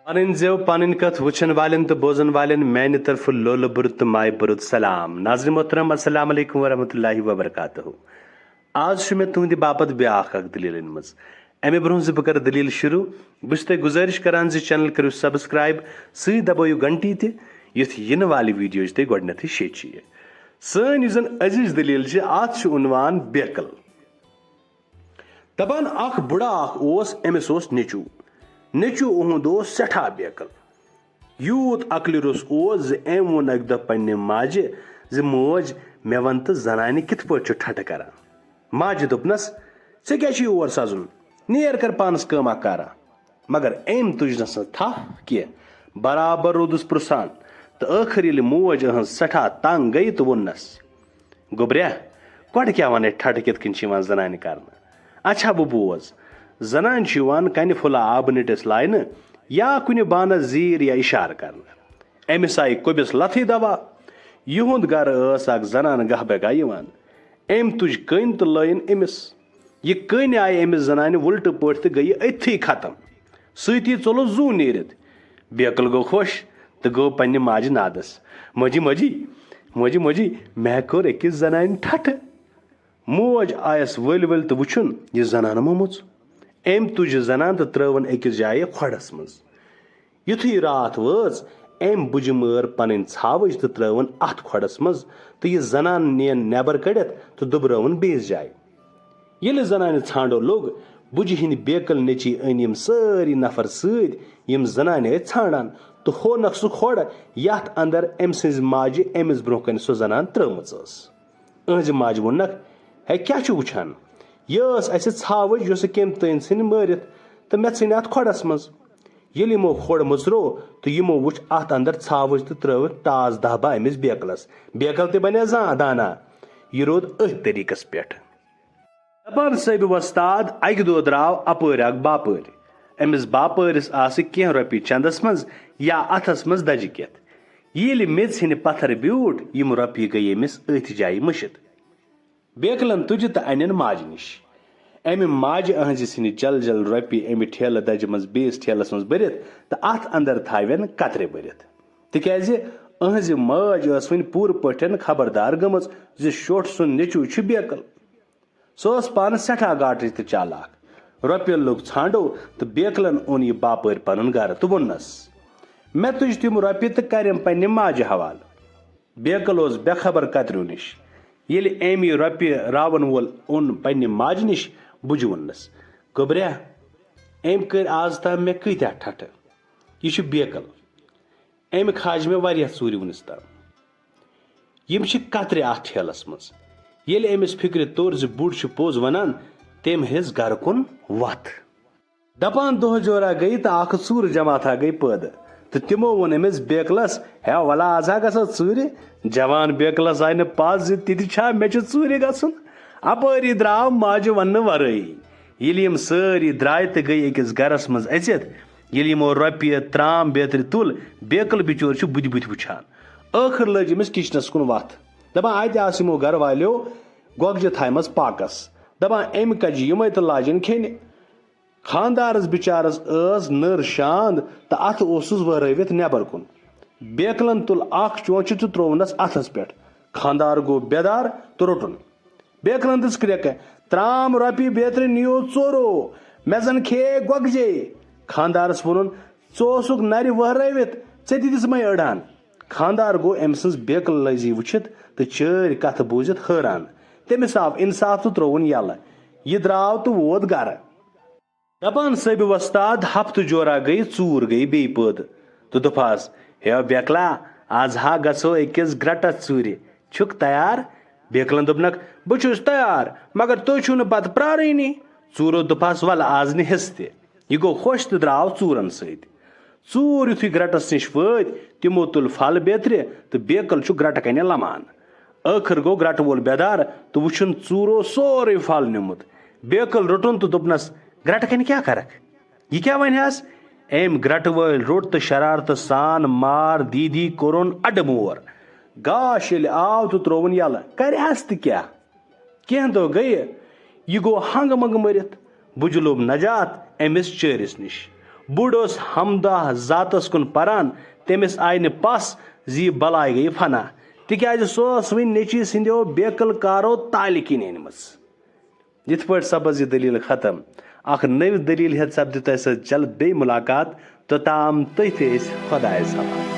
पन जेव पन कथ वुचन वालन तो बोजन वालन मैंने तरफ लोल बुरुत माय बुरुत सलाम नाज़रीन मोहतरम अस्सलाम वालेकुम वरहमतुल्लाहि वबरकातुहू। आज मे तुंद बापत ब्याख दलील अनमज अमे ब्रोह बह कर दलील शुरू बस तुम गुजारिश करान चैनल करो सब्सक्राइब सी दबायु घंटी तुथ इन वाल वीडियो तुम गोडनेथ शेची सन जन अजीज दलील अत उनवान बेकल दपान अख बुढ़ा अमिस नेचू नेचू उहुंद सठा बेकल यूत अकल रुस अम वोन अक दह पन्ने माजे मोज मे वन तो जनान कित पे ठट कर माजे दोपनस ऐ क्या योर सजुन नेर कर पानस कमा करा मगर अम तुज न थप कह बराबर रोदस पुरसान तो आखिर ये मोज अहज सठा तंग गई तो वोनस गोब्रिया गोड क्या वन ठट कित कन जनान कर अच्छा बह बोज जनान कन फुला आब नटिस लाइन या कुन बानस जीर या इशार कर अमिस आई कुबिस लथी दवा युंद गर जनान गह बेगा अम तुज कन तो लाइन अमिस यह कन आई अमिस जनान उल्ट पे तो गई अथी खत्म सती चलो जू नीरित बेकल गो खुश तो गो पन्ने माज नादस मजी मजी मजी मजी मे कोर अकिस जनान ठट मोज आयस वल वल तो वुचुन यह जनान मोमुच अम तुज जनान तो त्रवन अकिस जाय खड़स मज युथी रात वच अम बुझ मर पन छावज तो त्रवन अत खड़स मज तो यह जनान नियन नेबर कड़ित तो दुबरवन बेस जाय ये जनान छांडो लोग बुझ हिंद बेकल नेची अन सारी नफर सम जनान छाड़ान तो हो नक सह खोड़ यथ अंदर अम सज माजे अमिस ब्रोह कन सो जनान त्रमच अहज माज वोनक है क्या वुचान यह छावज यह कम तन सन मारित तो मे इन अत खोड़स मज यमो खोड़ मुचरो तो यमो वुच अत अंदर छावज तो त्रव टास दह बह अमिस बेकलस बेकल ते बने जा दाना यह रोद अथ तरीकस पे दपान सब वस्ताद अक दो द्राव अपर अक बापर अमिस बापरस कह रोपी चंदस मज या अथस मज दजकित ये मेज हिंद पत्थर ब्यूट यम रोपी गई अमिस अथ जाय मुशित बेकलन तुज तो अन माज निश अमि माज अहज सिन जल जल रोपी अमि ठेल दज मज बेस ठेलस मज भरित तो अत अंदर थावन कतरे भरित तिकाज अहज माज वन पूर पठन खबरदार गमज शोट सुन नेचू बेकल सह पान सठा गाट तो चालाक रोपियन लोग छांडो तो बेकलन ओन यह बापर पन गर तो वोनस मे तुज तम रोपि तो करम पन्ने माजे हवाल बेकल बेखबर कतरू निश ये अम यह रोपि रावन वोल ओन पन्ने माज निश बुझ वोनस गोब्रिया अम कर आज तम मे कत्या ठट यह बेकल अम खाज मे वारिया चूर वुनिस तम यम कतरे अथ ठेलस मज ये अमिस फिक्र तोर बुढ़ पोज वनान तम हेज गर कुन वत दपान दह जोरा गई तो अख चूर जमाथा गई पद तो तिमो वोन अमिस बेकलस है वला आज गो चूर जवान बेकलस आय न पज ता मे चूर गुन अपरी द्राव माज वन वरई ये सारी द्राय तो गई अकिस गरस मज अचित यमो रोपये त्राम बेतर तुल बेकल बिचोर बुध बुथ वुचान आखिर लज अमिस किचनस कुन वत दपान अत यमो गर वालो गोगज थामस पाकस दपान अम कज यम तो लाजन खेन खानदारस बिचारस नर शांद तो अत वरवित नेबर कुन बेकलन तुल अख चौंच तो त्रोवनस अथस पे खानदार गो बेदार तो रोटुन बेकलन दिस क्रेक त्राम रोपी बेतर नियो चोरो मे जन खे गोगजे खानदारस वोन चोसुक नर वहरवित ऐ दिस मै अड़ान खानदार गो अम सज बेकल लजी वुचित तो चर कथ बूजित हैरान तमिस आव इंसाफ तो त्रोवन यल यह द्राव तो वोत गर दपान सब वस्ताद हफ्त जोरा गई चूर गई बे पद तो दोपास हे बेकला आज हा गो अकिस ग्रटस चूर छुक तैयार बेकलन दोपनक बहुस तैयार मगर तुम छू पत प्रारनी चूरो दोपास वल आज न हिस्स यह गो खुश तो द्राव चूरन सूर युथी ग्रटस नश वत तिमो तुल फल बेतर तो बेकल ग्रट कन लमान आखिर गो ग्रट वोल बेदार तो वुचन चूरो सोरे फल निमुत बेकल रोटन तो दोपनस ग्रट कन क्या करक यह क्या वनहस अम ग्रट वल रोट तो शरारत सान मार दीदी कोरन अडमोर गाश ये आव तो त्रोवन यल करहस तो क्या कह दो गई यह गो हंग मंग मरित बुझ लोब नजात अमिस चेरिस निश बुड़ ओस हमदह जातस कुन परान तमिस आय न पस जी बलाय गई फना तिक्याज सो वन नेची सिंदो बेकल कारो ताल किन अनमस। यिथ पट सपज यह दलील खत्म। अख नव दलील हेत सपद तह जल्द बे मुलाकात तोताम तथ खुदायस हवाले।